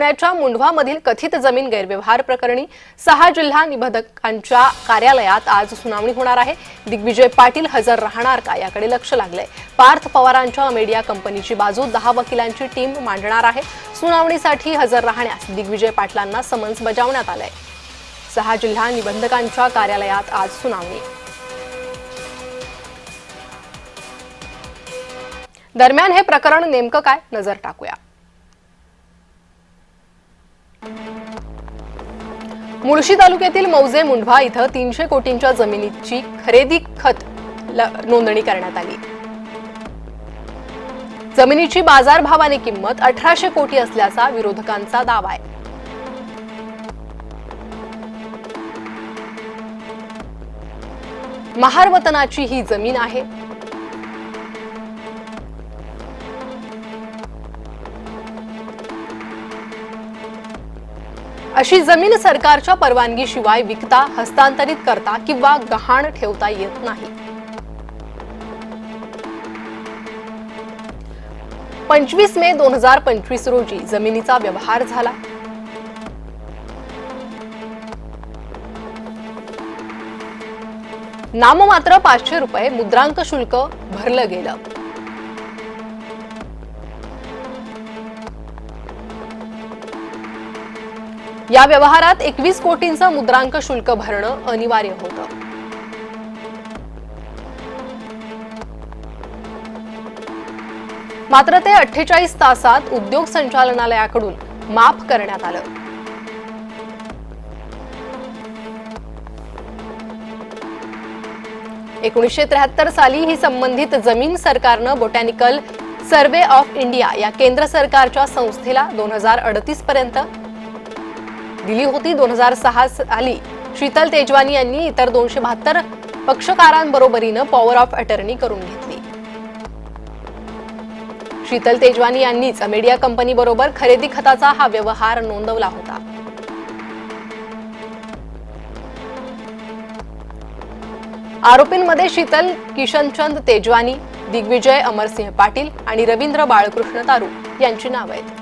पुण्याच्या मुंढवामधील कथित जमीन गैरव्यवहार प्रकरणी 6 जिल्हा निबंधकांच्या कार्यालयात आज सुनावणी होणार आहे। दिग्विजय पाटील हजर राहणार का याकडे लक्ष लागलंय। पार्थ पवारांच्या मीडिया कंपनीची बाजू 10 वकिलांची टीम मांडणार आहे। सुनावणीसाठी हजर राहण्यास दिग्विजय पाटलांना समन्स बजावण्यात आलंय। 6 जिल्हा निबंधकांच्या कार्यालयात आज सुनावणी। दरम्यान हे प्रकरण नेमकं काय, नजर टाकूया। मुळशी तालुक्यातील मौजे मुंढवा इथं 300 कोटींच्या जमिनीची खरेदी खत नोंदणी करण्यात आली। जमिनीची बाजारभावाने किंमत 1800 कोटी असल्याचा विरोधकांचा दावा आहे। महार वतनाची ही जमीन आहे। अशी जमीन सरकारच्या परवानगीशिवाय विकता, हस्तांतरित करता किंवा गहाण ठेवता येत नाही। 25 मे 2025 रोजी जमिनीचा व्यवहार झाला। नाममात्र 500 रुपये मुद्रांक शुल्क भरलं गेलं। या व्यवहारात 21 कोटींचं मुद्रांक शुल्क भरणं अनिवार्य होतं। मात्र ते 48 तासात उद्योग संचालनालयाकडून माफ करण्यात आलं। ...1973 साली ही संबंधित जमीन सरकारनं बोटॅनिकल सर्व्हे ऑफ इंडिया या केंद्र सरकारच्या संस्थेला 2038 पर्यंत दिली होती। 2006 साली शीतल तेजवानी यांनी इतर 272 पक्षकारांबरोबरीनं पॉवर ऑफ अटर्नी करून घेतली। शीतल तेजवानी यांनीच मीडिया कंपनी बरोबर खरेदी खताचा हा व्यवहार नोंदवला होता। आरोपींमध्ये शीतल किशनचंद तेजवानी, दिग्विजय अमरसिंह पाटील आणि रवींद्र बाळकृष्ण तारू यांची नावे आहेत।